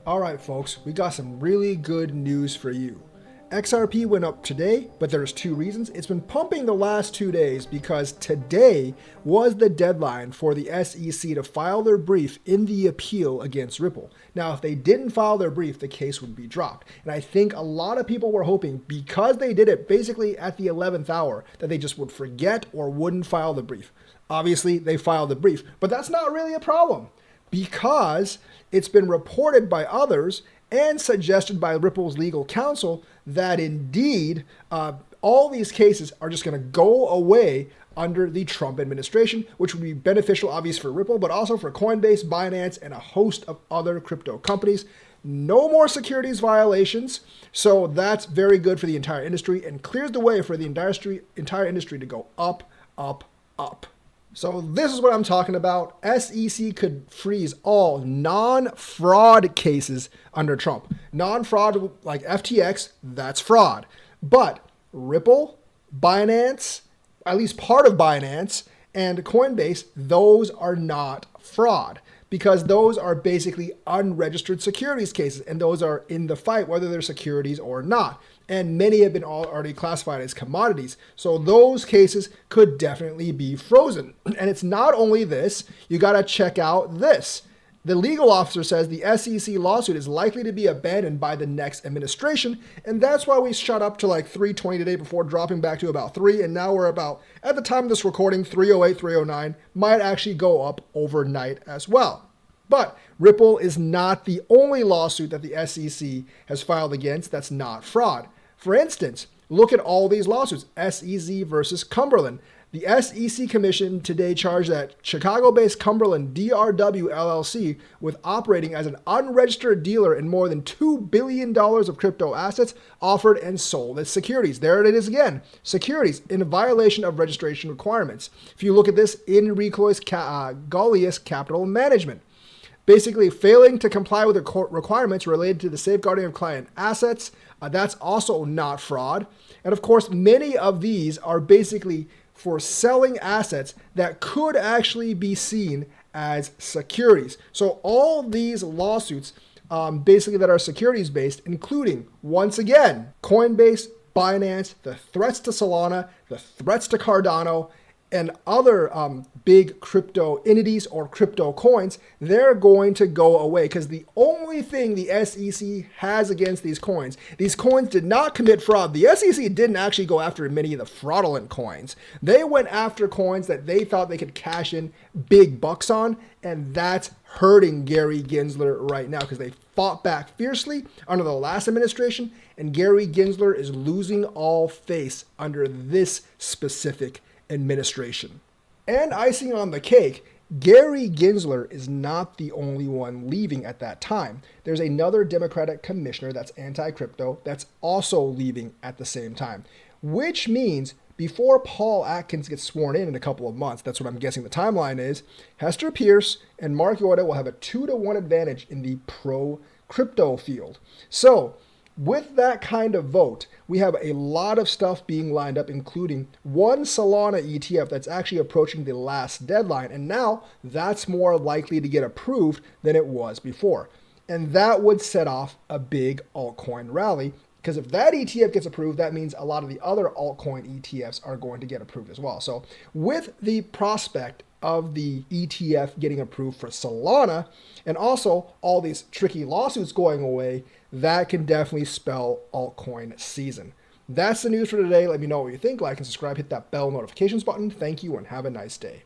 Alright folks, we got some really good news for you. XRP went up today, but there's two reasons. It's been pumping the last 2 days because today was the deadline for the SEC to file their brief in the appeal against Ripple. Now, if they didn't file their brief, the case would be dropped. And I think a lot of people were hoping, because they did it basically at the 11th hour, that they just would forget or wouldn't file the brief. Obviously, they filed the brief, but that's not really a problem, because it's been reported by others and suggested by Ripple's legal counsel that indeed all these cases are just going to go away under the Trump administration, which would be beneficial, obviously, for Ripple, but also for Coinbase, Binance, and a host of other crypto companies. No more securities violations, so that's very good for the entire industry and clears the way for the entire industry to go up, up, up. So this is what I'm talking about. SEC could freeze all non-fraud cases under Trump. Non-fraud like FTX, that's fraud. But Ripple, Binance, at least part of Binance, and Coinbase, those are not fraud, because those are basically unregistered securities cases, and those are in the fight whether they're securities or not. And many have been already classified as commodities. So those cases could definitely be frozen. And it's not only this, you got to check out this. The legal officer says the SEC lawsuit is likely to be abandoned by the next administration. And that's why we shot up to like 320 today before dropping back to about 3. And now we're about, at the time of this recording, 308, 309, might actually go up overnight as well. But Ripple is not the only lawsuit that the SEC has filed against that's not fraud. For instance, look at all these lawsuits. SEC versus Cumberland. The SEC Commission today charged that Chicago-based Cumberland DRW LLC with operating as an unregistered dealer in more than $2 billion of crypto assets offered and sold as securities. There it is again. Securities in violation of registration requirements. If you look at this, in recourse Gaulius Capital Management. Basically failing to comply with the court requirements related to the safeguarding of client assets. That's also not fraud. And of course, many of these are basically for selling assets that could actually be seen as securities. So all these lawsuits basically that are securities based, including, once again, Coinbase, Binance, the threats to Solana, the threats to Cardano, and other big crypto entities or crypto coins, they're going to go away, because the only thing the SEC has against these coins did not commit fraud. The SEC didn't actually go after many of the fraudulent coins. They went after coins that they thought they could cash in big bucks on, and that's hurting Gary Gensler right now, because they fought back fiercely under the last administration, and Gary Gensler is losing all face under this specific administration. And icing on the cake, Gary Gensler is not the only one leaving at that time. There's another Democratic commissioner that's anti-crypto that's also leaving at the same time, which means before Paul Atkins gets sworn in a couple of months, that's what I'm guessing the timeline is, Hester Pierce and Mark Yoda will have a 2-to-1 advantage in the pro-crypto field. So with that kind of vote, we have a lot of stuff being lined up, including one Solana ETF that's actually approaching the last deadline. And now that's more likely to get approved than it was before. And that would set off a big altcoin rally, because if that ETF gets approved, that means a lot of the other altcoin ETFs are going to get approved as well. So with the prospect of the ETF getting approved for Solana, and also all these tricky lawsuits going away, that can definitely spell altcoin season. That's the news for today. Let me know what you think. Like and subscribe. Hit that bell notifications button. Thank you and have a nice day.